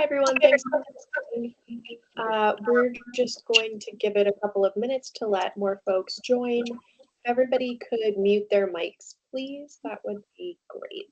Hi, everyone. Thanks for listening. We're just going to give it a couple of minutes to let more folks join. If everybody could mute their mics, please, that would be great.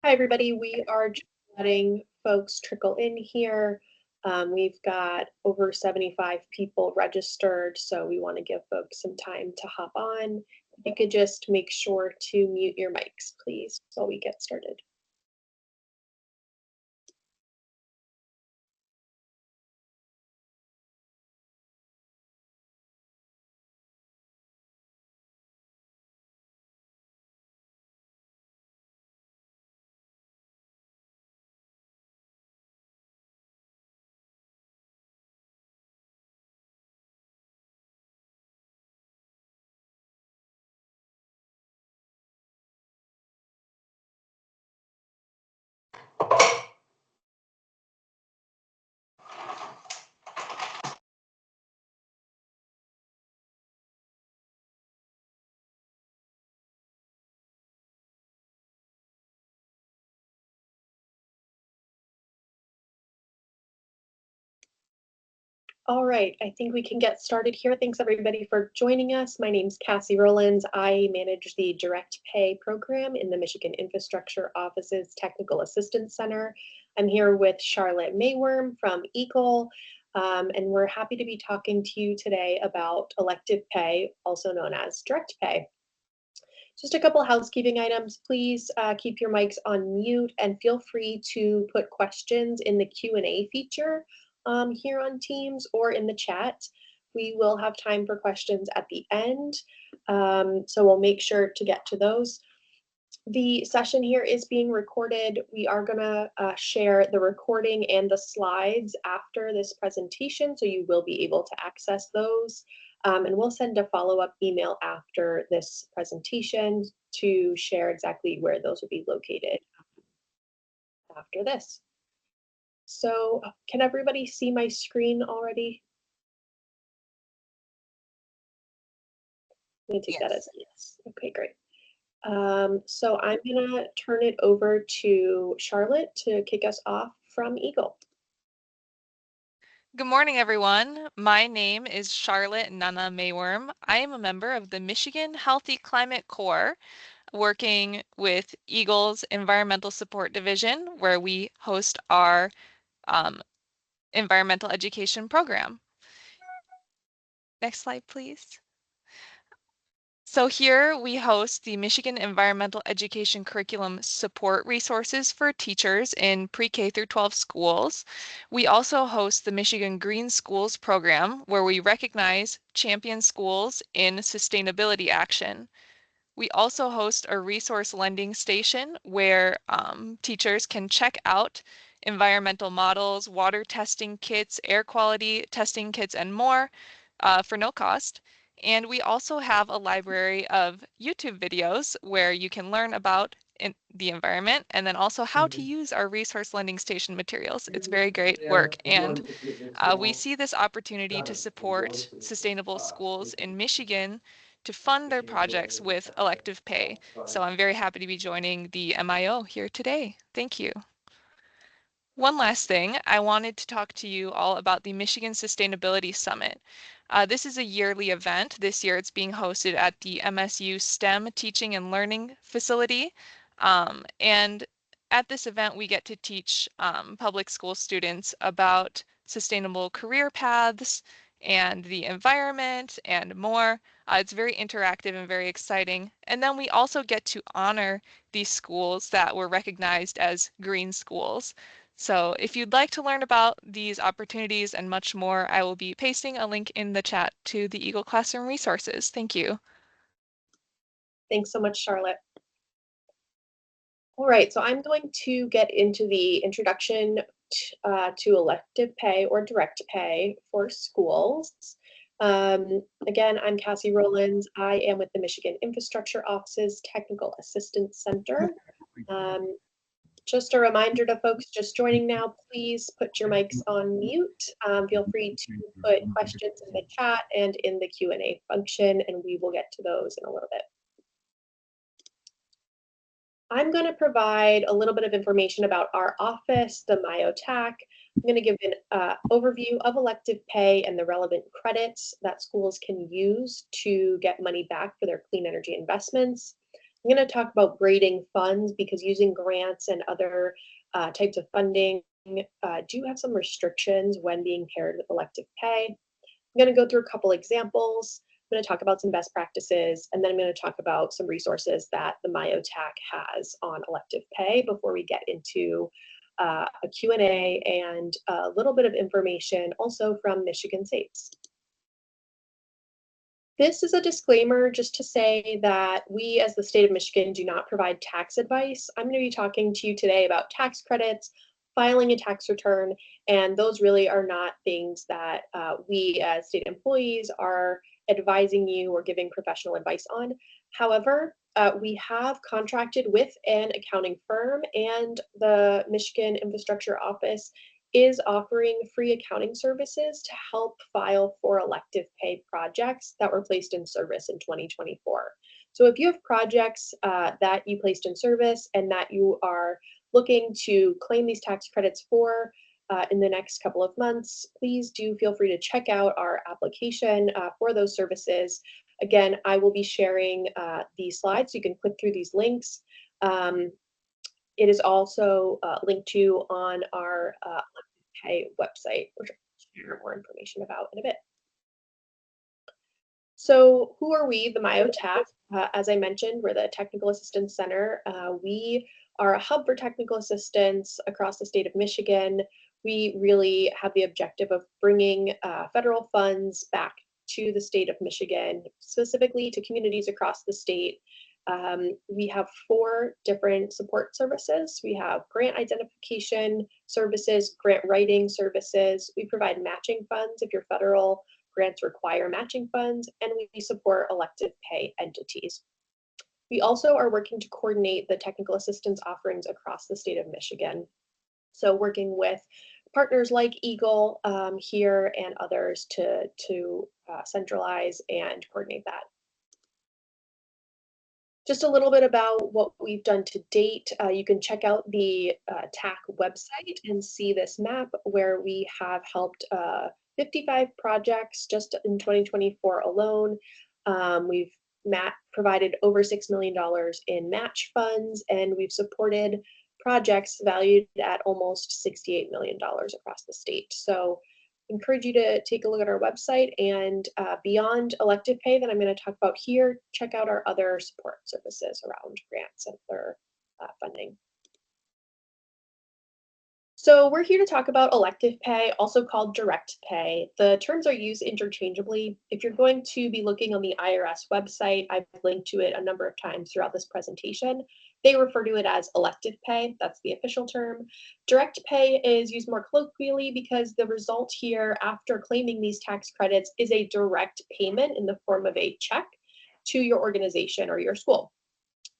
Hi, everybody. We are just letting folks trickle in here. We've got over 75 people registered, so we want to give folks some time to hop on. If you could just make sure to mute your mics, please, while we get started. All right, I think we can get started here. Thanks everybody for joining us. My name is Cassie Rollins. I manage the Direct Pay program in the Michigan Infrastructure Office's Technical Assistance Center. I'm here with Charlotte Mayworm from EGLE, and we're happy to be talking to you today about elective pay, also known as direct pay. Just a couple housekeeping items. Please keep your mics on mute and feel free to put questions in the Q&A feature here on Teams or in the chat. We will have time for questions at the end, so we'll make sure to get to those. The session here is being recorded. We are going to share the recording and the slides after this presentation, so you will be able to access those. And we'll send a follow-up email after this presentation to share exactly where those will be located after this. So can everybody see my screen already? I'm going to take that as a yes. Okay, great. So I'm going to turn it over to Charlotte to kick us off from EGLE. Good morning, everyone. My name is Charlotte Nana Mayworm. I am a member of the Michigan Healthy Climate Corps, working with EGLE's Environmental Support Division, where we host our environmental education program. Next slide, please. So here we host the Michigan Environmental Education Curriculum Support Resources for teachers in pre-K through 12 schools. We also host the Michigan Green Schools program, where we recognize champion schools in sustainability action. We also host a resource lending station where teachers can check out environmental models, water testing kits, air quality testing kits, and more for no cost. And we also have a library of YouTube videos where you can learn about the environment and then also how to use our resource lending station materials. It's very great work. And we see this opportunity to support sustainable schools in Michigan to fund their projects with elective pay. So I'm very happy to be joining the MIO here today. Thank you. One last thing, I wanted to talk to you all about the Michigan Sustainability Summit. This is a yearly event. This year it's being hosted at the MSU STEM Teaching and Learning Facility. And at this event, we get to teach public school students about sustainable career paths and the environment and more. It's very interactive and very exciting. And then we also get to honor these schools that were recognized as green schools. So if you'd like to learn about these opportunities and much more, I will be pasting a link in the chat to the Eagle Classroom resources. Thank you. Thanks so much, Charlotte. All right, so I'm going to get into the introduction to elective pay or direct pay for schools. Again, I'm Cassie Rowlands. I am with the Michigan Infrastructure Office's Technical Assistance Center. Just a reminder to folks just joining now, please put your mics on mute. Feel free to put questions in the chat and in the Q&A function, and we will get to those in a little bit. I'm going to provide a little bit of information about our office, the MyOTAC. I'm going to give an overview of elective pay and the relevant credits that schools can use to get money back for their clean energy investments. I'm going to talk about grading funds because using grants and other types of funding do have some restrictions when being paired with elective pay. I'm going to go through a couple examples. I'm going to talk about some best practices, and then I'm going to talk about some resources that the MyOTAC has on elective pay before we get into a Q&A and a little bit of information also from Michigan States. This is a disclaimer just to say that we as the state of Michigan do not provide tax advice. I'm going to be talking to you today about tax credits, filing a tax return, and those really are not things that we as state employees are advising you or giving professional advice on. However, we have contracted with an accounting firm, and the Michigan Infrastructure Office is offering free accounting services to help file for elective pay projects that were placed in service in 2024. So if you have projects that you placed in service and that you are looking to claim these tax credits for in the next couple of months, please do feel free to check out our application for those services. Again, I will be sharing these slides, so you can click through these links. It is also linked to on our pay website, which I'll share more information about in a bit. So who are we, the MyOTAC? As I mentioned, we're the Technical Assistance Center. We are a hub for technical assistance across the state of Michigan. We really have the objective of bringing federal funds back to the state of Michigan, specifically to communities across the state. We have 4 different support services. We have grant identification services, grant writing services. We provide matching funds if your federal grants require matching funds, and we support elective pay entities. We also are working to coordinate the technical assistance offerings across the state of Michigan. So working with partners like Eagle here and others to centralize and coordinate that. Just a little bit about what we've done to date. You can check out the TAC website and see this map where we have helped 55 projects just in 2024 alone. We've provided over $6 million in match funds, and we've supported projects valued at almost $68 million across the state. So encourage you to take a look at our website, and beyond elective pay that I'm going to talk about here, check out our other support services around grants and other funding. So we're here to talk about elective pay, also called direct pay. The terms are used interchangeably. If you're going to be looking on the IRS website, I've linked to it a number of times throughout this presentation. They refer to it as elective pay. That's the official term. Direct pay is used more colloquially because the result here after claiming these tax credits is a direct payment in the form of a check to your organization or your school.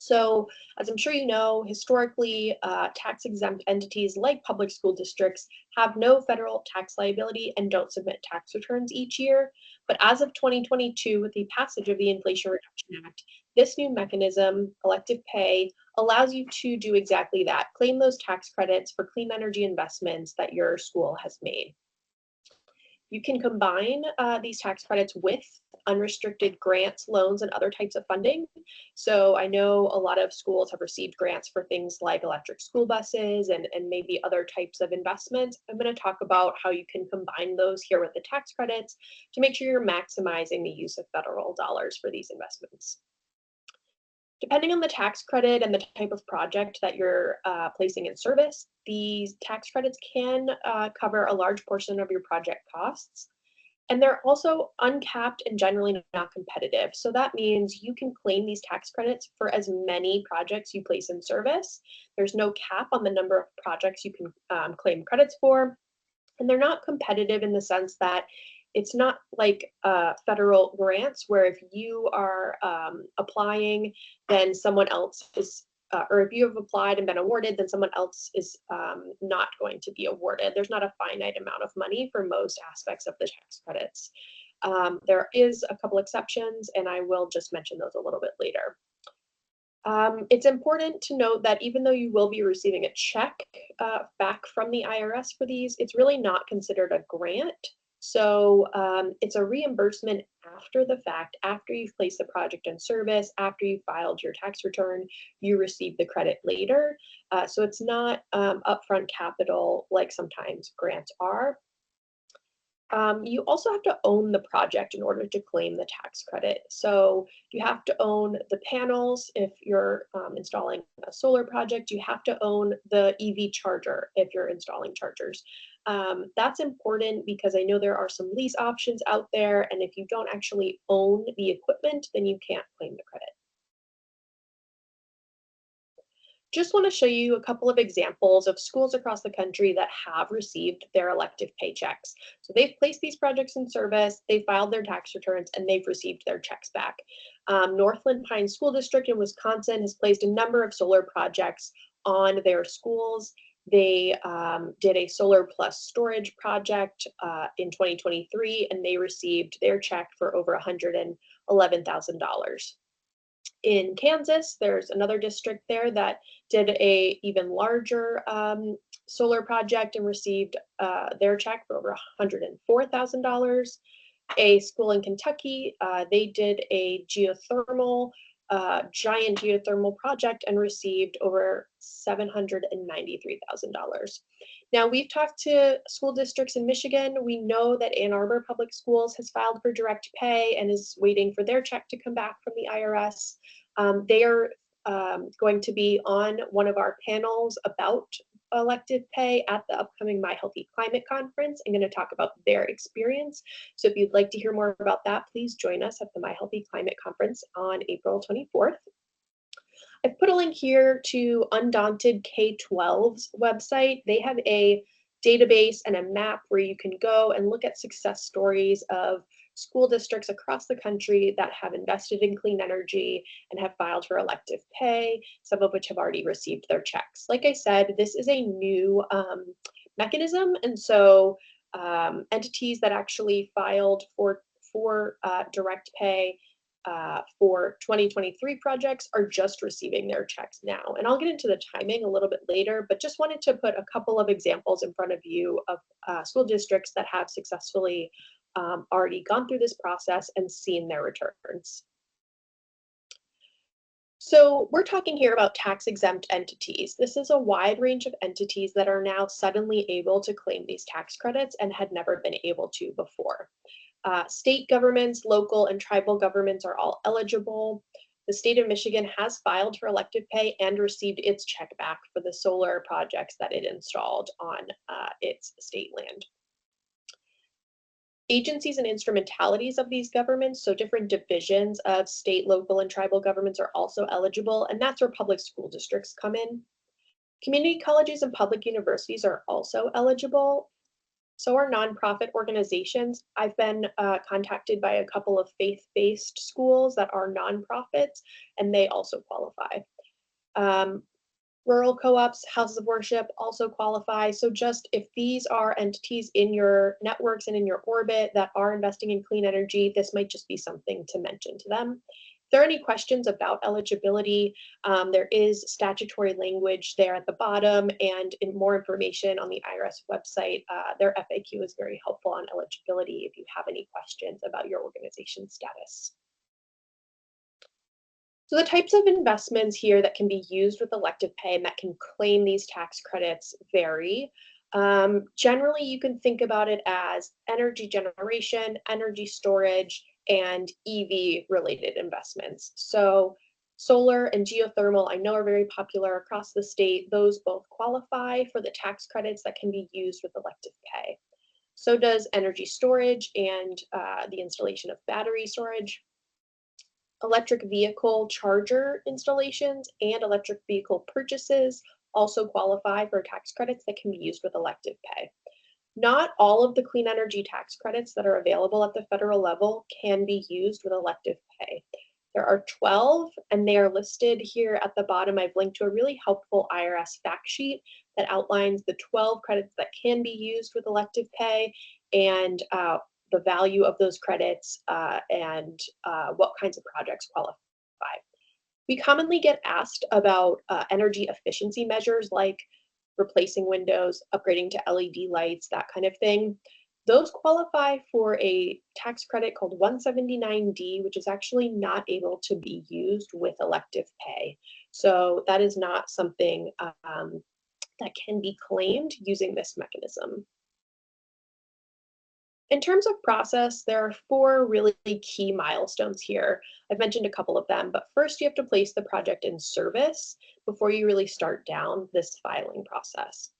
So, as I'm sure you know, historically, tax-exempt entities like public school districts have no federal tax liability and don't submit tax returns each year. But as of 2022, with the passage of the Inflation Reduction Act, this new mechanism, elective pay, allows you to do exactly that, claim those tax credits for clean energy investments that your school has made. You can combine these tax credits with unrestricted grants, loans, and other types of funding. So I know a lot of schools have received grants for things like electric school buses and maybe other types of investments. I'm going to talk about how you can combine those here with the tax credits to make sure you're maximizing the use of federal dollars for these investments. Depending on the tax credit and the type of project that you're placing in service, these tax credits can cover a large portion of your project costs. And they're also uncapped and generally not competitive. So that means you can claim these tax credits for as many projects you place in service. There's no cap on the number of projects you can claim credits for. And they're not competitive in the sense that it's not like federal grants where if you are applying, then someone else is, or if you have applied and been awarded, then someone else is not going to be awarded. There's not a finite amount of money for most aspects of the tax credits. There is a couple exceptions, and I will just mention those a little bit later. It's important to note that even though you will be receiving a check back from the IRS for these, it's really not considered a grant. So it's a reimbursement after the fact, after you've placed the project in service, after you filed your tax return, you receive the credit later. So it's not upfront capital like sometimes grants are. You also have to own the project in order to claim the tax credit. So you have to own the panels if you're installing a solar project. You have to own the EV charger if you're installing chargers. That's important because I know there are some lease options out there, and if you don't actually own the equipment, then you can't claim the credit. Just want to show you a couple of examples of schools across the country that have received their elective paychecks. So they've placed these projects in service, they filed their tax returns, and they've received their checks back. Northland Pines School District in Wisconsin has placed a number of solar projects on their schools. They did a solar plus storage project in 2023, and they received their check for over $111,000. In Kansas, there's another district there that did a even larger solar project and received their check for over $104,000. A school in Kentucky, they did a geothermal, giant geothermal project and received over $793,000. Now, we've talked to school districts in Michigan. We know that Ann Arbor Public Schools has filed for direct pay and is waiting for their check to come back from the IRS. They are going to be on one of our panels about elective pay at the upcoming My Healthy Climate Conference. I'm going to talk about their experience. So if you'd like to hear more about that, please join us at the My Healthy Climate Conference on April 24th. I've put a link here to Undaunted K-12's website. They have a database and a map where you can go and look at success stories of school districts across the country that have invested in clean energy and have filed for elective pay, some of which have already received their checks. Like I said, this is a new mechanism, and so entities that actually filed for direct pay for 2023 projects are just receiving their checks now. And I'll get into the timing a little bit later, but just wanted to put a couple of examples in front of you of school districts that have successfully already gone through this process and seen their returns. So we're talking here about tax-exempt entities. This is a wide range of entities that are now suddenly able to claim these tax credits and had never been able to before. State governments, local and tribal governments are all eligible. The state of Michigan has filed for elective pay and received its check back for the solar projects that it installed on its state land. Agencies and instrumentalities of these governments, so different divisions of state, local, and tribal governments are also eligible, and that's where public school districts come in. Community colleges and public universities are also eligible. So are nonprofit organizations. I've been contacted by a couple of faith-based schools that are nonprofits, and they also qualify. Rural co-ops, houses of worship also qualify. So just if these are entities in your networks and in your orbit that are investing in clean energy, this might just be something to mention to them. If there are any questions about eligibility, there is statutory language there at the bottom and more information on the IRS website. Their FAQ is very helpful on eligibility if you have any questions about your organization's status. So the types of investments here that can be used with elective pay and that can claim these tax credits vary. Generally, you can think about it as energy generation, energy storage, and EV related investments. So Solar and geothermal, I know, are very popular across the state. Those both qualify for the tax credits that can be used with elective pay. So does energy storage and the installation of battery storage. Electric vehicle charger installations and electric vehicle purchases also qualify for tax credits that can be used with elective pay. Not all of the clean energy tax credits that are available at the federal level can be used with elective pay. There are 12, and they are listed here at the bottom. I've linked to a really helpful IRS fact sheet that outlines the 12 credits that can be used with elective pay and the value of those credits and what kinds of projects qualify. We commonly get asked about energy efficiency measures like replacing windows, upgrading to LED lights, that kind of thing. Those qualify for a tax credit called 179D, which is actually not able to be used with elective pay. So that is not something that can be claimed using this mechanism. In terms of process, there are 4 really key milestones here. I've mentioned a couple of them, but first you have to place the project in service before you really start down this filing process.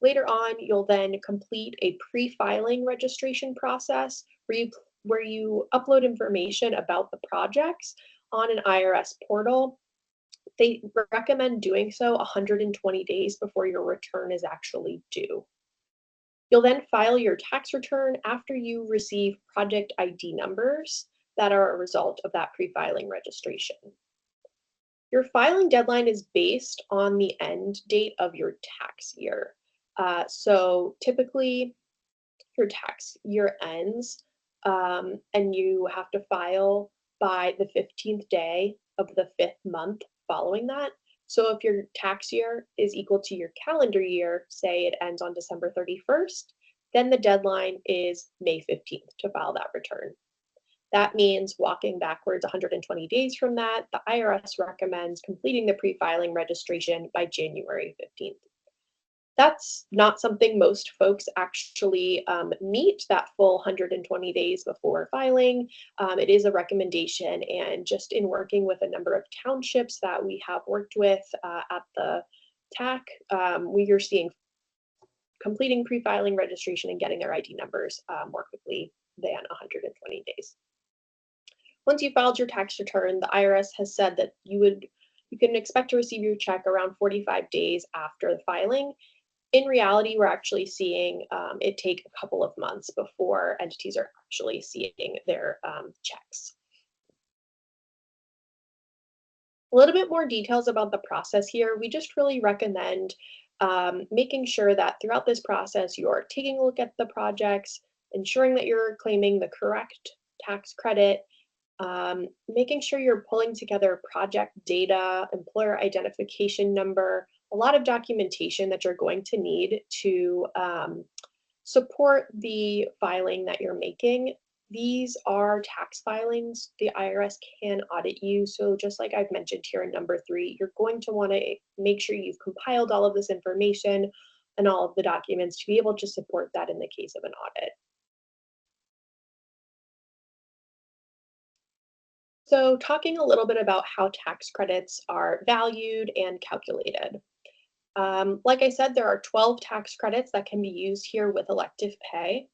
Later on, you'll then complete a pre-filing registration process where you upload information about the projects on an IRS portal. They recommend doing so 120 days before your return is actually due. You'll then file your tax return after you receive project ID numbers that are a result of that pre-filing registration. Your filing deadline is based on the end date of your tax year. So typically, your tax year ends and you have to file by the 15th day of the 5th month following that. So if your tax year is equal to your calendar year, say it ends on December 31st, then the deadline is May 15th to file that return. That means walking backwards 120 days from that, the IRS recommends completing the pre-filing registration by January 15th. That's not something most folks actually meet that full 120 days before filing. It is a recommendation, and just in working with a number of townships that we have worked with at the TAC, we are seeing completing pre-filing registration and getting their ID numbers more quickly than 120 days. Once you filed your tax return, the IRS has said that you can expect to receive your check around 45 days after the filing. In reality, we're actually seeing it take a couple of months before entities are actually seeing their checks. A little bit more details about the process here. We just really recommend making sure that throughout this process, you're taking a look at the projects, ensuring that you're claiming the correct tax credit, making sure you're pulling together project data, employer identification number, a lot of documentation that you're going to need to support the filing that you're making. These are tax filings. The IRS can audit you. So just like I've mentioned here in number 3, you're going to want to make sure you've compiled all of this information and all of the documents to be able to support that in the case of an audit. So talking a little bit about how tax credits are valued and calculated. Like I said, there are 12 tax credits that can be used here with elective pay.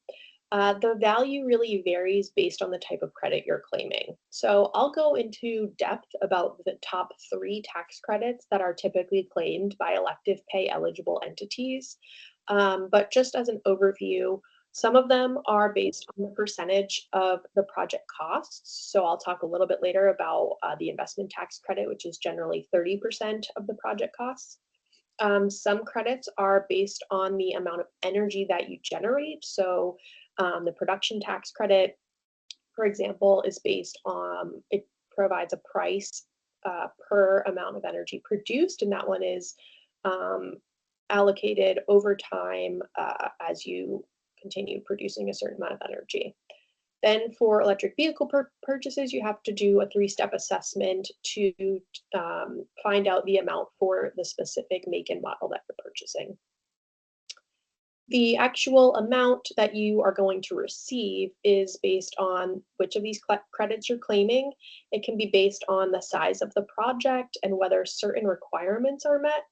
The value really varies based on the type of credit you're claiming. So I'll go into depth about the top 3 tax credits that are typically claimed by elective pay eligible entities. But just as an overview, some of them are based on the percentage of the project costs. So I'll talk a little bit later about the investment tax credit, which is generally 30% of the project costs. Some credits are based on the amount of energy that you generate. So the production tax credit, for example, is based on, it provides a price per amount of energy produced, and that one is allocated over time as you continue producing a certain amount of energy. Then for electric vehicle purchases, you have to do a 3-step assessment to find out the amount for the specific make and model that you're purchasing. The actual amount that you are going to receive is based on which of these credits you're claiming. It can be based on the size of the project and whether certain requirements are met.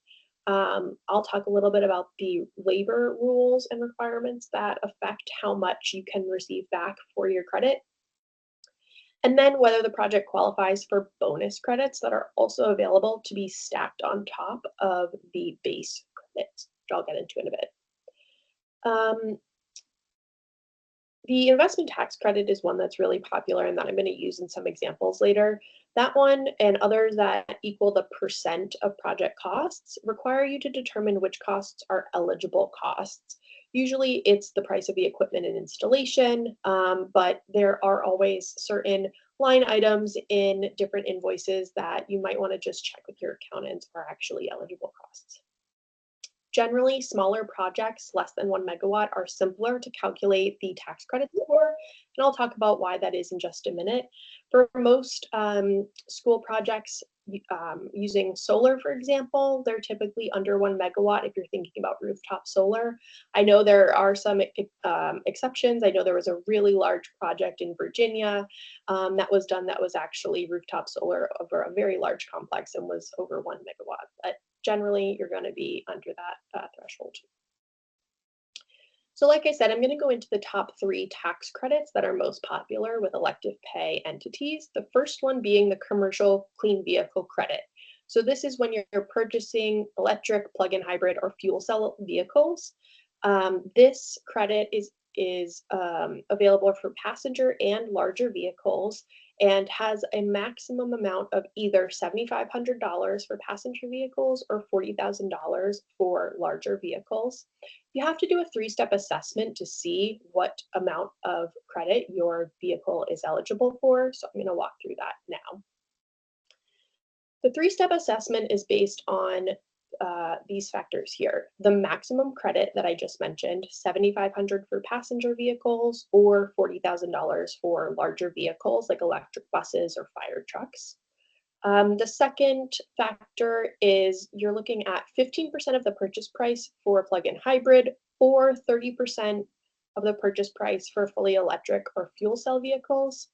I'll talk a little bit about the labor rules and requirements that affect how much you can receive back for your credit. And then whether the project qualifies for bonus credits that are also available to be stacked on top of the base credits, which I'll get into in a bit. Um, The investment tax credit is one that's really popular and that I'm going to use in some examples later. That one and others that equal the percent of project costs require you to determine which costs are eligible costs. Usually it's the price of the equipment and installation, but there are always certain line items in different invoices that you might want to just check with your accountant are actually eligible costs. Generally, smaller projects less than 1 megawatt are simpler to calculate the tax credits for, and I'll talk about why that is in just a minute. For most school projects using solar, for example, they're typically under 1 megawatt if you're thinking about rooftop solar. I know there are some exceptions. I know there was a really large project in Virginia that was done that was actually rooftop solar over a very large complex and was over 1 megawatt. But generally you're going to be under that threshold. So like I said, I'm going to go into the top 3 tax credits that are most popular with elective pay entities. The first one being the commercial clean vehicle credit. So this is when you're purchasing electric, plug-in hybrid, or fuel cell vehicles. This credit is available for passenger and larger vehicles and has a maximum amount of either $7,500 for passenger vehicles or $40,000 for larger vehicles. You have to do a 3-step assessment to see what amount of credit your vehicle is eligible for. So I'm going to walk through that now. The 3-step assessment is based on these factors here. The maximum credit that I just mentioned, $7,500 for passenger vehicles or $40,000 for larger vehicles like electric buses or fire trucks. The second factor is you're looking at 15% of the purchase price for a plug-in hybrid or 30% of the purchase price for fully electric or fuel cell vehicles.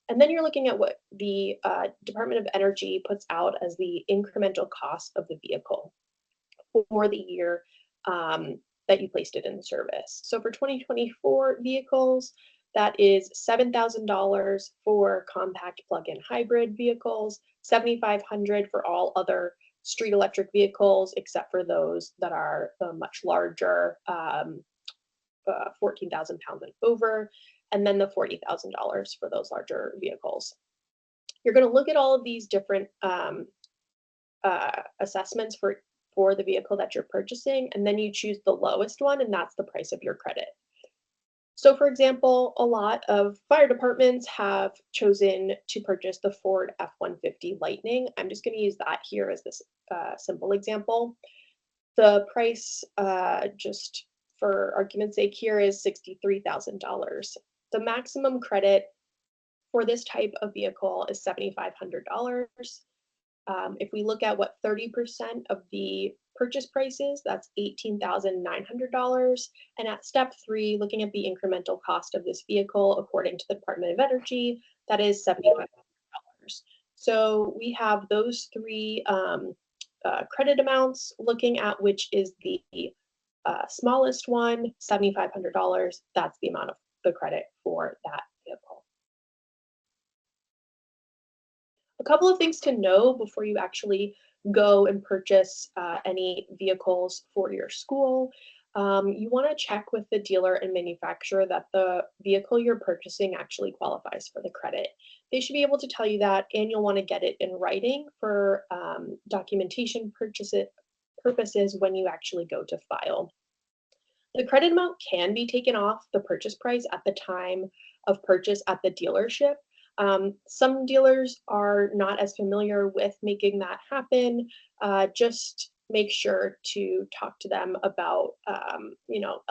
And then you're looking at what the Department of Energy puts out as the incremental cost of the vehicle for the year that you placed it in service. So for 2024 vehicles, that is $7,000 for compact plug-in hybrid vehicles, $7,500 for all other street electric vehicles, except for those that are much larger, 14,000 pounds and over, and then the $40,000 for those larger vehicles. You're going to look at all of these different assessments for the vehicle that you're purchasing, and then you choose the lowest one, and that's the price of your credit. So for example, a lot of fire departments have chosen to purchase the Ford F-150 Lightning. I'm just going to use that here as this simple example. The price, just for argument's sake here, is $63,000. The maximum credit for this type of vehicle is $7,500. If we look at what 30% of the purchase price is, that's $18,900. And at step 3, looking at the incremental cost of this vehicle, according to the Department of Energy, that is $7,500. So we have those 3 credit amounts, looking at which is the smallest one, $7,500. That's the amount of the credit for that vehicle. A couple of things to know before you actually go and purchase any vehicles for your school. You want to check with the dealer and manufacturer that the vehicle you're purchasing actually qualifies for the credit. They should be able to tell you that, and you'll want to get it in writing for documentation purposes when you actually go to file. The credit amount can be taken off the purchase price at the time of purchase at the dealership. Some dealers are not as familiar with making that happen. Just make sure to talk to them about,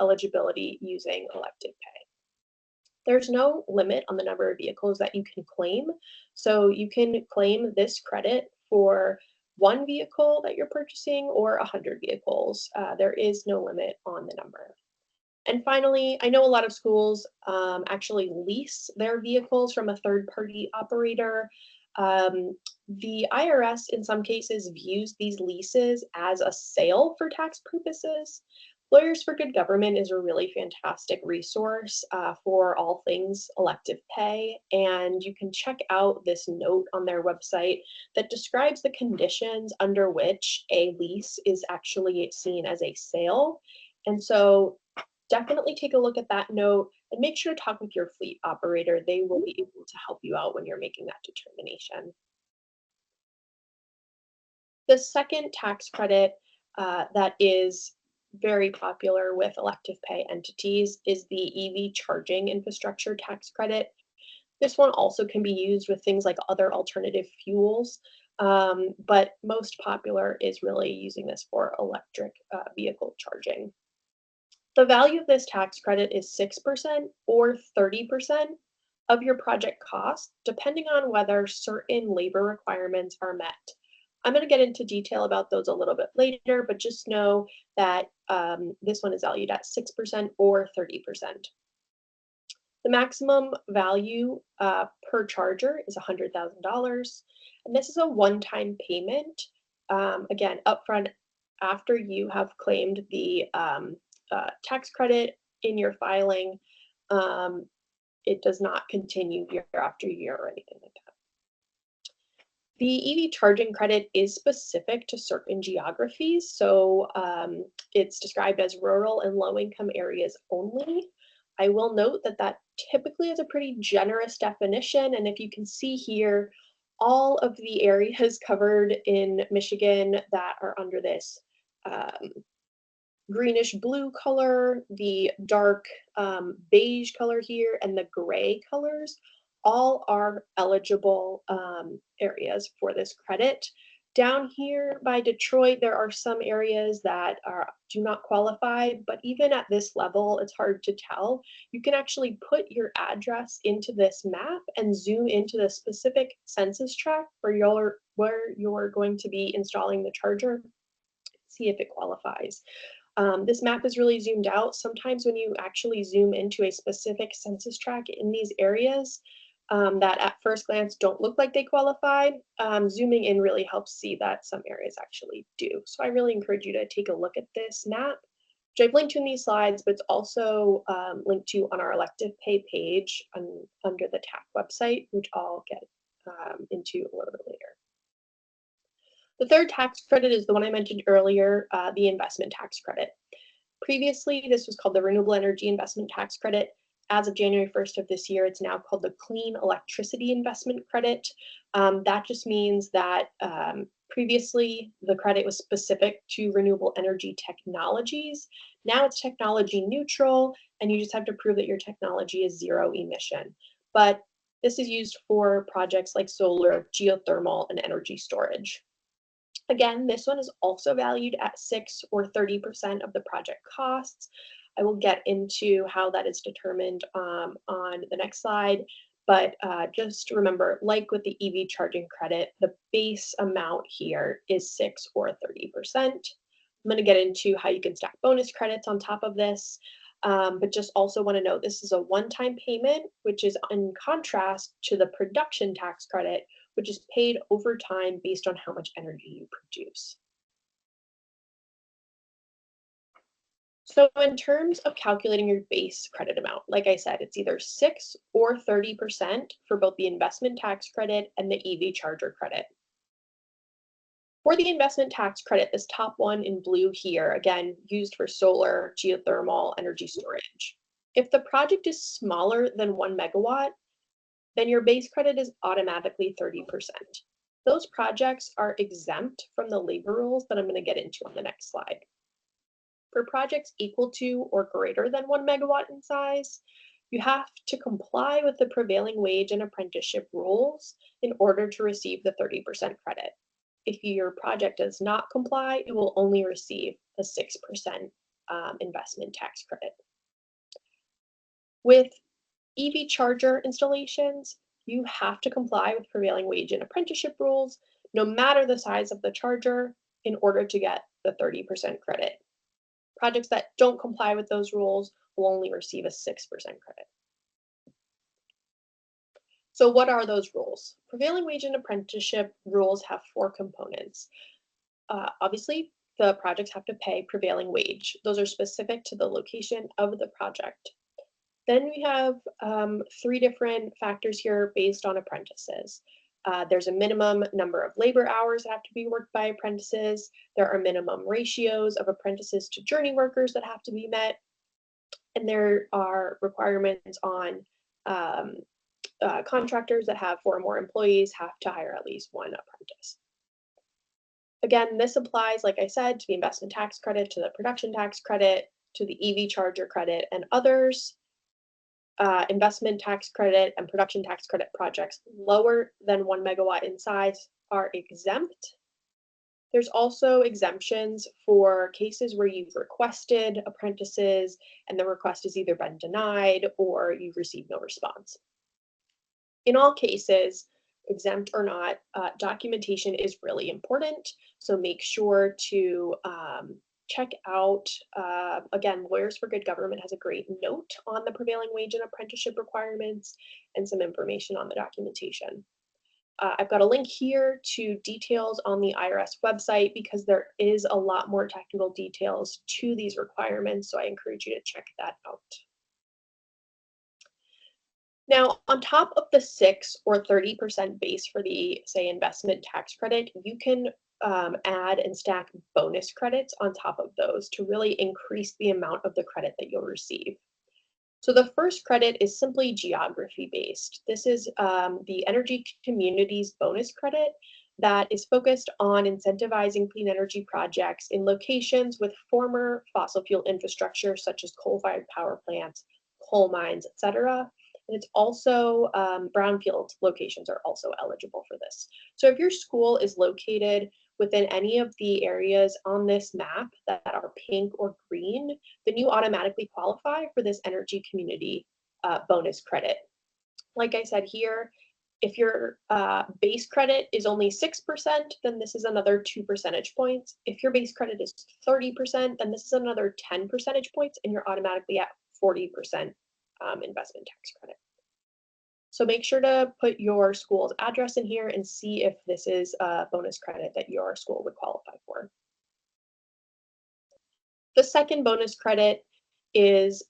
eligibility using elective pay. There's no limit on the number of vehicles that you can claim. So you can claim this credit for 1 vehicle that you're purchasing or 100 vehicles. There is no limit on the number. And finally, I know a lot of schools actually lease their vehicles from a third-party operator. The IRS, in some cases, views these leases as a sale for tax purposes. Lawyers for Good Government is a really fantastic resource for all things elective pay, and you can check out this note on their website that describes the conditions under which a lease is actually seen as a sale. And so definitely take a look at that note and make sure to talk with your fleet operator. They will be able to help you out when you're making that determination. The second tax credit that is very popular with elective pay entities is the EV charging infrastructure tax credit. This one also can be used with things like other alternative fuels, but most popular is really using this for electric vehicle charging. The value of this tax credit is 6% or 30% of your project cost, depending on whether certain labor requirements are met. I'm going to get into detail about those a little bit later, but just know that this one is valued at 6% or 30%. The maximum value per charger is $100,000, and this is a one-time payment, again, upfront after you have claimed the tax credit in your filing. It does not continue year after year or anything like that. The EV charging credit is specific to certain geographies, so it's described as rural and low-income areas only. I will note that that typically is a pretty generous definition, and if you can see here, all of the areas covered in Michigan that are under this um, greenish blue color, the dark beige color here, and the gray colors all are eligible areas for this credit. Down here by Detroit, there are some areas that do not qualify, but even at this level, it's hard to tell. You can actually put your address into this map and zoom into the specific census tract where you're going to be installing the charger, see if it qualifies. This map is really zoomed out. Sometimes when you actually zoom into a specific census tract in these areas that at first glance don't look like they qualify, zooming in really helps see that some areas actually do. So I really encourage you to take a look at this map, which I've linked to in these slides, but it's also linked to on our elective pay page under the TAC website, which I'll get into a little bit later. The third tax credit is the one I mentioned earlier, the investment tax credit. Previously, this was called the Renewable Energy Investment Tax Credit. As of January 1st of this year, it's now called the Clean Electricity Investment Credit. That just means that previously the credit was specific to renewable energy technologies. Now it's technology neutral, and you just have to prove that your technology is zero emission. But this is used for projects like solar, geothermal, and energy storage. Again, this one is also valued at 6 or 30% of the project costs. I will get into how that is determined on the next slide, but just remember, like with the EV charging credit, the base amount here is 6 or 30%. I'm going to get into how you can stack bonus credits on top of this, but just also want to note this is a one-time payment, which is in contrast to the production tax credit, which is paid over time based on how much energy you produce. So in terms of calculating your base credit amount, like I said, it's either 6 or 30% for both the investment tax credit and the EV charger credit. For the investment tax credit, this top one in blue here, again, used for solar, geothermal, energy storage. If the project is smaller than 1 megawatt, then your base credit is automatically 30%. Those projects are exempt from the labor rules that I'm going to get into on the next slide. For projects equal to or greater than 1 megawatt in size, you have to comply with the prevailing wage and apprenticeship rules in order to receive the 30% credit. If your project does not comply, it will only receive a 6% investment tax credit. With EV charger installations, you have to comply with prevailing wage and apprenticeship rules, no matter the size of the charger, in order to get the 30% credit. Projects that don't comply with those rules will only receive a 6% credit. So what are those rules? Prevailing wage and apprenticeship rules have 4 components. Obviously, the projects have to pay prevailing wage. Those are specific to the location of the project. Then we have 3 different factors here based on apprentices. There's a minimum number of labor hours that have to be worked by apprentices. There are minimum ratios of apprentices to journey workers that have to be met. And there are requirements on contractors that have 4 or more employees have to hire at least 1 apprentice. Again, this applies, like I said, to the investment tax credit, to the production tax credit, to the EV charger credit, and others. Investment tax credit and production tax credit projects lower than 1 megawatt in size are exempt. There's also exemptions for cases where you've requested apprentices and the request has either been denied or you've received no response. In all cases, exempt or not, documentation is really important. So make sure to check out, again, Lawyers for Good Government has a great note on the prevailing wage and apprenticeship requirements and some information on the documentation. I've got a link here to details on the IRS website because there is a lot more technical details to these requirements, so I encourage you to check that out. Now, on top of the 6 or 30% base for the, say, investment tax credit, you can add and stack bonus credits on top of those to really increase the amount of the credit that you'll receive. So the first credit is simply geography based. This is the Energy Communities bonus credit that is focused on incentivizing clean energy projects in locations with former fossil fuel infrastructure, such as coal-fired power plants, coal mines, etc. And it's also brownfield locations are also eligible for this. So if your school is located within any of the areas on this map that are pink or green, then you automatically qualify for this energy community bonus credit. Like I said here, if your base credit is only 6%, then this is another 2 percentage points. If your base credit is 30%, then this is another 10 percentage points, and you're automatically at 40% investment tax credit. So make sure to put your school's address in here and see if this is a bonus credit that your school would qualify for. The second bonus credit is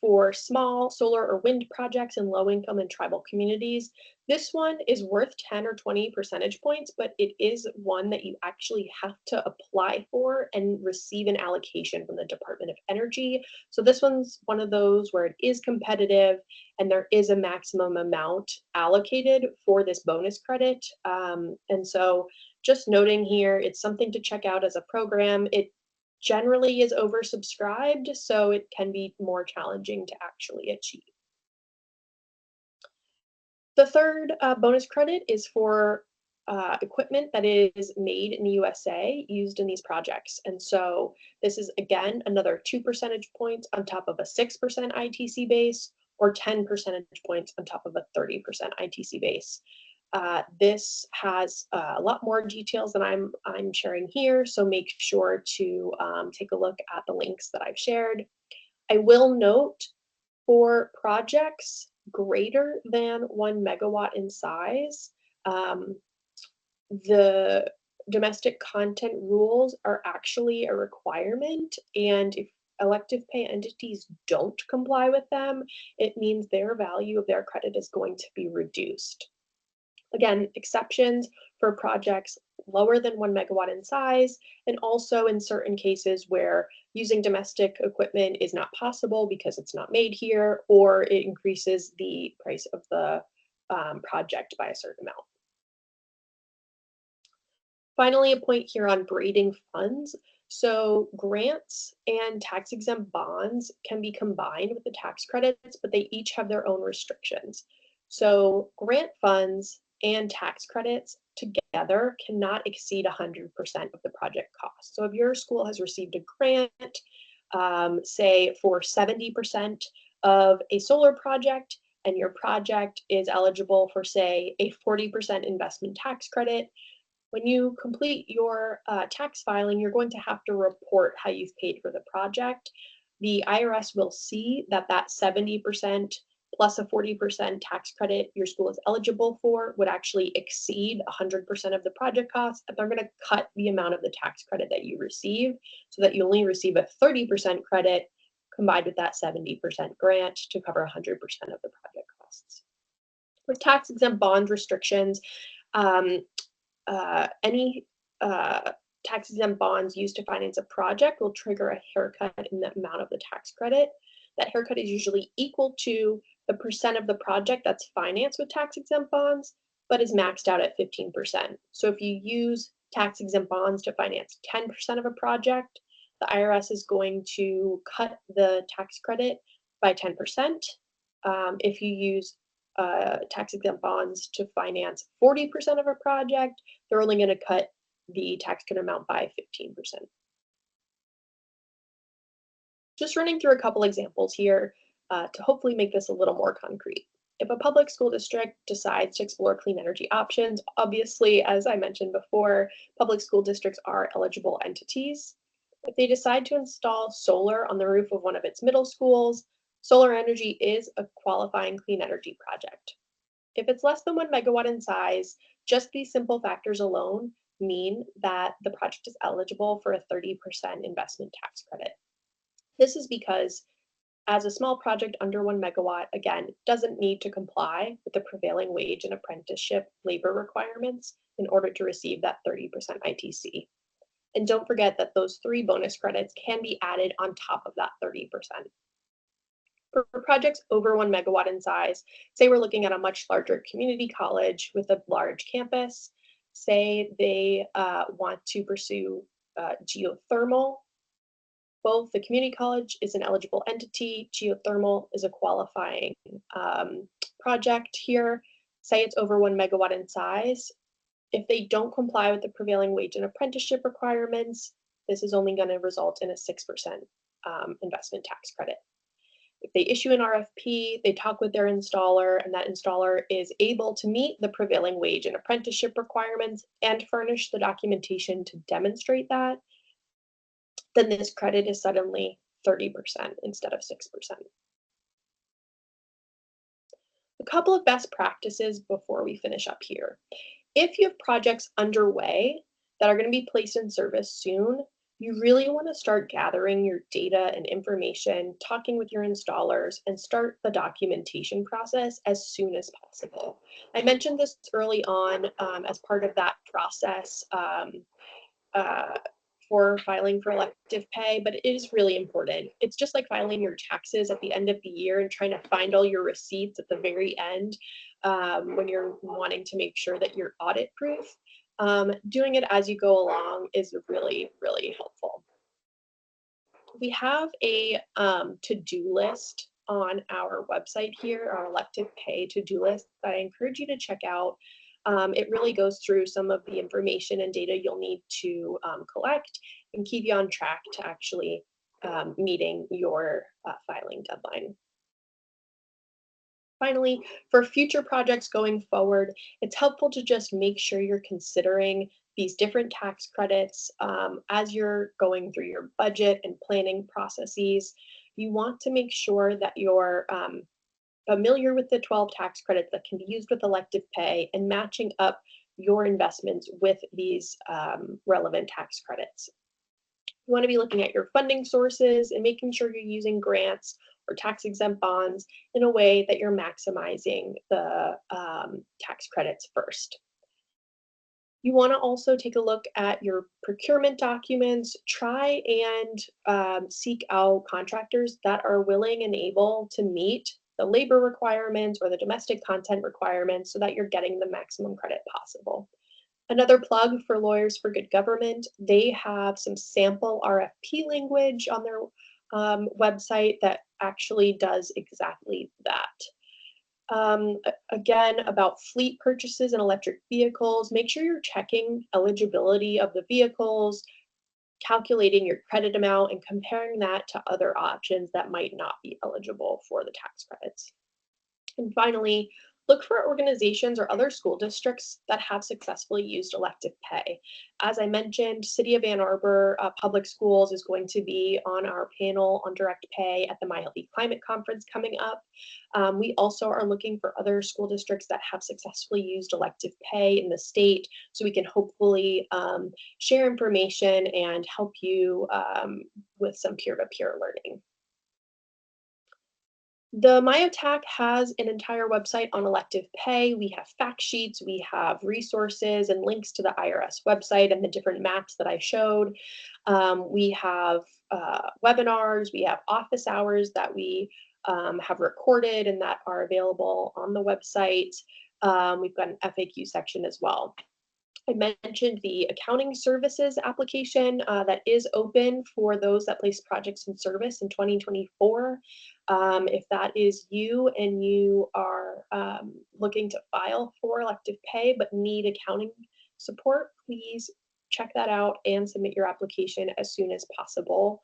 for small solar or wind projects in low-income and tribal communities. This one is worth 10 or 20 percentage points, but it is one that you actually have to apply for and receive an allocation from the Department of Energy. So this one's one of those where it is competitive and there is a maximum amount allocated for this bonus credit. And so just noting here, it's something to check out as a program. It generally is oversubscribed, so it can be more challenging to actually achieve. The third bonus credit is for equipment that is made in the USA used in these projects. And so this is, again, another 2 percentage points on top of a 6% ITC base or 10 percentage points on top of a 30% ITC base. This has a lot more details than I'm sharing here, so make sure to take a look at the links that I've shared. I will note for projects greater than 1 megawatt in size, the domestic content rules are actually a requirement, and if elective pay entities don't comply with them, it means their value of their credit is going to be reduced. Again, exceptions for projects lower than 1 megawatt in size, and also in certain cases where using domestic equipment is not possible because it's not made here, or it increases the price of the project by a certain amount. Finally, a point here on braiding funds. So grants and tax-exempt bonds can be combined with the tax credits, but they each have their own restrictions. So grant funds and tax credits together cannot exceed 100% of the project cost. So if your school has received a grant, say for 70% of a solar project, and your project is eligible for, say, a 40% investment tax credit, when you complete your tax filing, you're going to have to report how you've paid for the project. the IRS will see that that 70% plus a 40% tax credit your school is eligible for would actually exceed 100% of the project cost, and they're going to cut the amount of the tax credit that you receive so that you only receive a 30% credit combined with that 70% grant to cover 100% of the project costs. With tax-exempt bond restrictions, any tax-exempt bonds used to finance a project will trigger a haircut in the amount of the tax credit. That haircut is usually equal to the percent of the project that's financed with tax-exempt bonds, but is maxed out at 15%. So if you use tax-exempt bonds to finance 10% of a project, the IRS is going to cut the tax credit by 10%. If you use tax-exempt bonds to finance 40% of a project, they're only going to cut the tax credit amount by 15%. Just running through a couple examples here to hopefully make this a little more concrete. If a public school district decides to explore clean energy options, obviously, as I mentioned before, public school districts are eligible entities. If they decide to install solar on the roof of one of its middle schools, solar energy is a qualifying clean energy project. If it's less than 1 megawatt in size, just these simple factors alone mean that the project is eligible for a 30% investment tax credit. This is because as a small project under 1 megawatt, again, doesn't need to comply with the prevailing wage and apprenticeship labor requirements in order to receive that 30% ITC. And don't forget that those 3 bonus credits can be added on top of that 30%. For projects over 1 megawatt in size, say we're looking at a much larger community college with a large campus, say they want to pursue geothermal. Both the community college is an eligible entity, geothermal is a qualifying project here. Say it's over 1 megawatt in size. If they don't comply with the prevailing wage and apprenticeship requirements, this is only going to result in a 6% investment tax credit. If they issue an RFP, they talk with their installer, and that installer is able to meet the prevailing wage and apprenticeship requirements and furnish the documentation to demonstrate that, then this credit is suddenly 30% instead of 6%. A couple of best practices before we finish up here. If you have projects underway that are going to be placed in service soon, you really want to start gathering your data and information, talking with your installers, and start the documentation process as soon as possible. I mentioned this early on as part of that process for filing for elective pay, but it is really important. It's just like filing your taxes at the end of the year and trying to find all your receipts at the very end when you're wanting to make sure that you're audit proof. Doing it as you go along is really, really helpful. We have a to-do list on our website here, our elective pay to-do list that I encourage you to check out. It really goes through some of the information and data you'll need to collect and keep you on track to actually meeting your filing deadline. Finally, for future projects going forward, it's helpful to just make sure you're considering these different tax credits as you're going through your budget and planning processes. You want to make sure that you're familiar with the 12 tax credits that can be used with elective pay and matching up your investments with these relevant tax credits. You want to be looking at your funding sources and making sure you're using grants or tax-exempt bonds in a way that you're maximizing the tax credits first. You want to also take a look at your procurement documents. Try and seek out contractors that are willing and able to meet the labor requirements or the domestic content requirements so that you're getting the maximum credit possible. Another plug for Lawyers for Good Government, they have some sample RFP language on their website that actually does exactly that. Again, about fleet purchases and electric vehicles, make sure you're checking eligibility of the vehicles, calculating your credit amount, and comparing that to other options that might not be eligible for the tax credits. And finally, look for organizations or other school districts that have successfully used elective pay. As I mentioned, City of Ann Arbor Public Schools is going to be on our panel on direct pay at the MyLB Climate Conference coming up. We also are looking for other school districts that have successfully used elective pay in the state, so we can hopefully share information and help you with some peer-to-peer learning. The MyOTAC has an entire website on elective pay. We have fact sheets, we have resources and links to the IRS website and the different maps that I showed. We have webinars, we have office hours that we have recorded and that are available on the website. We've got an FAQ section as well. I mentioned the accounting services application that is open for those that place projects in service in 2024. If that is you and you are looking to file for elective pay but need accounting support, please check that out and submit your application as soon as possible.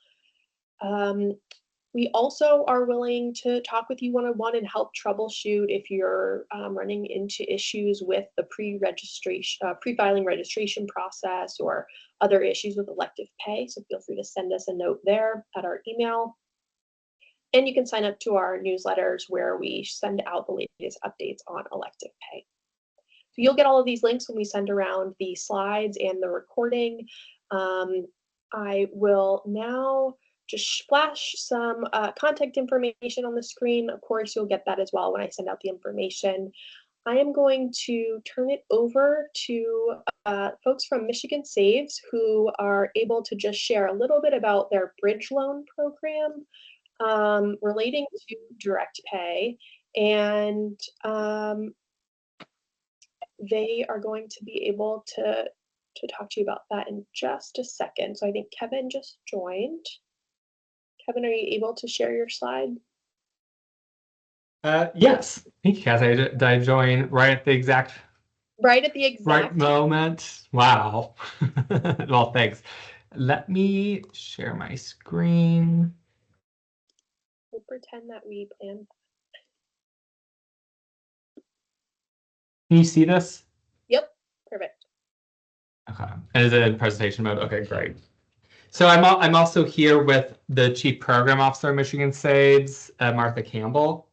We also are willing to talk with you one-on-one and help troubleshoot if you're running into issues with the pre-filing registration process or other issues with elective pay. So feel free to send us a note there at our email. And you can sign up to our newsletters where we send out the latest updates on elective pay. So you'll get all of these links when we send around the slides and the recording. I will now just splash some contact information on the screen. Of course, you'll get that as well when I send out the information. I am going to turn it over to folks from Michigan Saves who are able to just share a little bit about their bridge loan program relating to direct pay. And they are going to be able to talk to you about that in just a second. So I think Kevin just joined. Kevin, are you able to share your slide? Yes. Thank you, Cassie. Did I join right at the exact right moment? Wow. Well, thanks. Let me share my screen. We'll pretend that we planned. Can you see this? Yep, perfect. Okay. And is it in presentation mode? Okay, great. So I'm also here with the Chief Program Officer of Michigan Saves, Martha Campbell.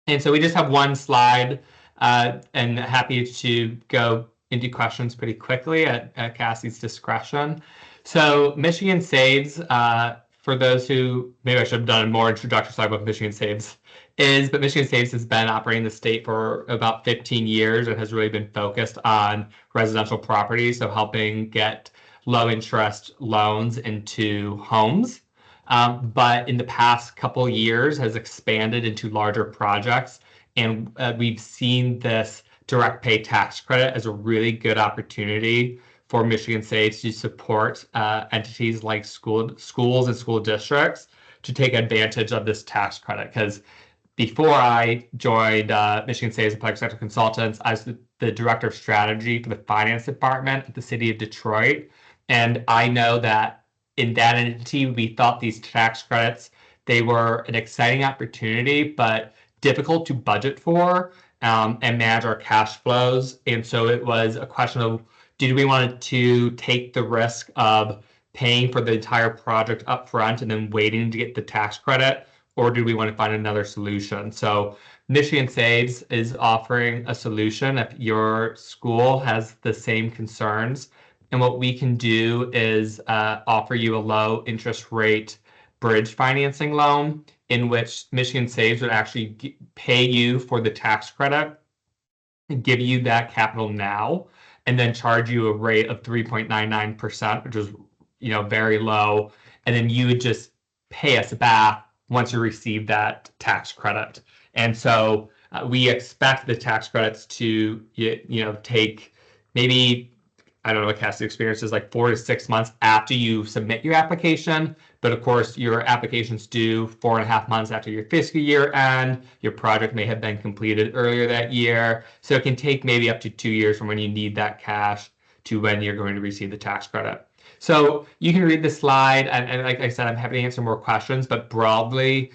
And so we just have one slide and happy to go into questions pretty quickly at Cassie's discretion. So Michigan Saves, for those who, maybe I should have done a more introductory slide about what Michigan Saves is, but Michigan Saves has been operating the state for about 15 years and has really been focused on residential property, so helping get low interest loans into homes. But in the past couple years has expanded into larger projects. And we've seen this direct pay tax credit as a really good opportunity for Michigan Saves to support entities like schools and school districts to take advantage of this tax credit. Because before I joined Michigan Saves and Public Sector Consultants, I was the Director of Strategy for the Finance Department at the City of Detroit. And I know that in that entity, we thought these tax credits, they were an exciting opportunity, but difficult to budget for and manage our cash flows. And so it was a question of, did we want to take the risk of paying for the entire project up front and then waiting to get the tax credit, or do we want to find another solution? So Michigan Saves is offering a solution if your school has the same concerns. And what we can do is offer you a low interest rate bridge financing loan in which Michigan Saves would actually pay you for the tax credit and give you that capital now, and then charge you a rate of 3.99%, which is very low. And then you would just pay us back once you receive that tax credit. And so we expect the tax credits to take maybe, I don't know what Cassie's experience is, like 4 to 6 months after you submit your application. But of course, your application's due 4.5 months after your fiscal year end. Your project may have been completed earlier that year. So it can take maybe up to 2 years from when you need that cash to when you're going to receive the tax credit. So you can read the slide, and like I said, I'm happy to answer more questions, but broadly,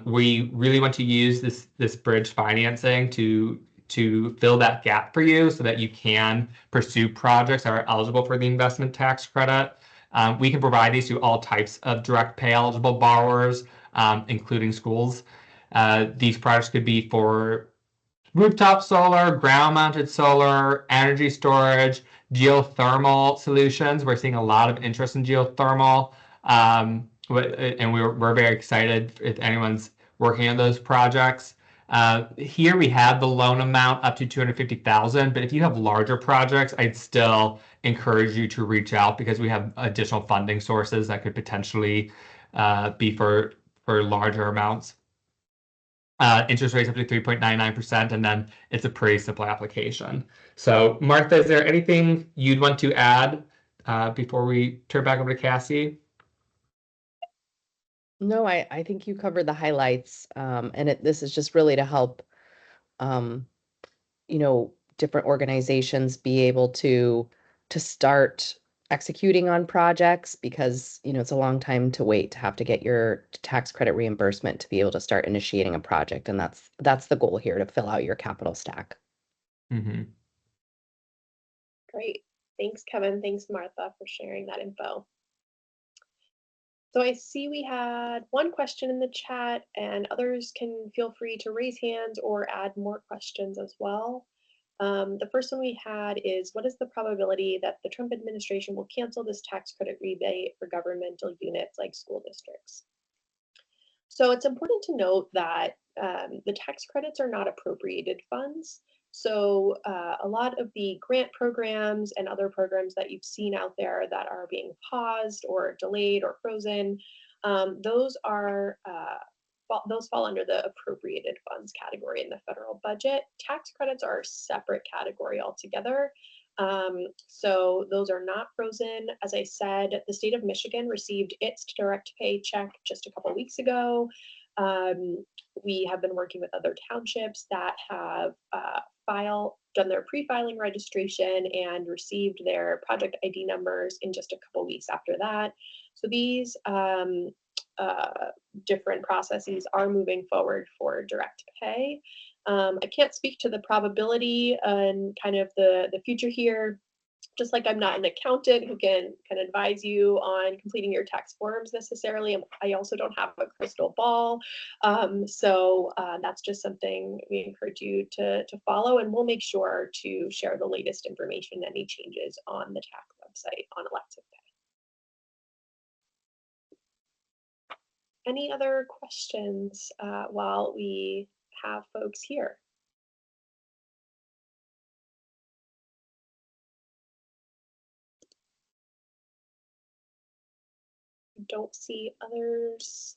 we really want to use this bridge financing to to fill that gap for you so that you can pursue projects that are eligible for the investment tax credit. We can provide these to all types of direct pay eligible borrowers, including schools. These projects could be for rooftop solar, ground-mounted solar, energy storage, geothermal solutions. We're seeing a lot of interest in geothermal, and we're very excited if anyone's working on those projects. Here we have the loan amount up to $250,000, but if you have larger projects, I'd still encourage you to reach out because we have additional funding sources that could potentially be for larger amounts. Interest rates up to 3.99%, and then it's a pretty simple application. So, Martha, is there anything you'd want to add before we turn back over to Cassie? No, I think you covered the highlights, and this is just really to help, different organizations be able to start executing on projects because, it's a long time to wait to have to get your tax credit reimbursement to be able to start initiating a project. And that's the goal here, to fill out your capital stack. Mm-hmm. Great. Thanks, Kevin. Thanks, Martha, for sharing that info. So I see we had one question in the chat, and others can feel free to raise hands or add more questions as well. The first one we had is, what is the probability that the Trump administration will cancel this tax credit rebate for governmental units like school districts? So it's important to note that the tax credits are not appropriated funds. So a lot of the grant programs and other programs that you've seen out there that are being paused or delayed or frozen, those fall under the appropriated funds category in the federal budget. Tax credits are a separate category altogether. So those are not frozen. As I said, the state of Michigan received its direct pay check just a couple weeks ago. We have been working with other townships that have done their pre-filing registration and received their project ID numbers in just a couple weeks after that. So these different processes are moving forward for direct pay. I can't speak to the probability and kind of the future here, just like I'm not an accountant who can advise you on completing your tax forms necessarily. I also don't have a crystal ball. So that's just something we encourage you to follow, and we'll make sure to share the latest information, any changes on the tax website on elective pay. Any other questions while we have folks here? Don't see others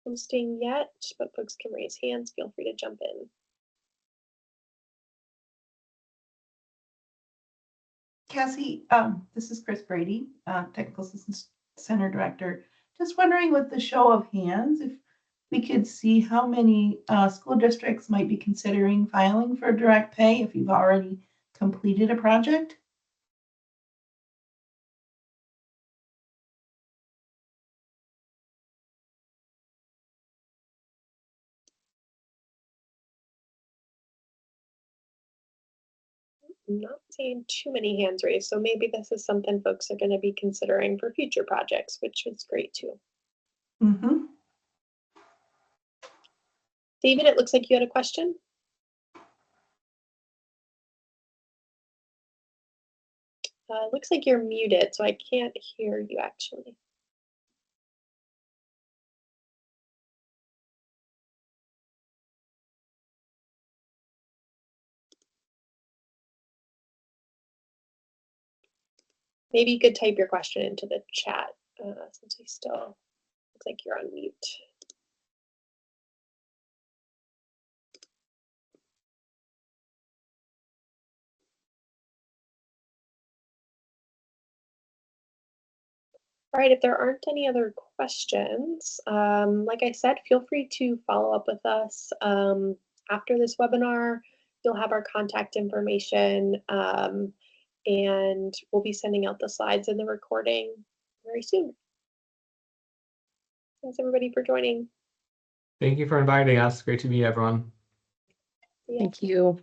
posting yet, but folks can raise hands. Feel free to jump in. Cassie, this is Chris Brady, Technical Assistance Center Director. Just wondering, with the show of hands, if we could see how many school districts might be considering filing for direct pay if you've already completed a project. I'm not seeing too many hands raised, so maybe this is something folks are going to be considering for future projects, which is great too. Mm-hmm. David, it looks like you had a question. It looks like you're muted, so I can't hear you actually. Maybe you could type your question into the chat since we still looks like you're on mute. All right, if there aren't any other questions, like I said, feel free to follow up with us after this webinar. You'll have our contact information, and we'll be sending out the slides and the recording very soon. Thanks everybody for joining. Thank you for inviting us. Great to meet everyone. Yeah. Thank you.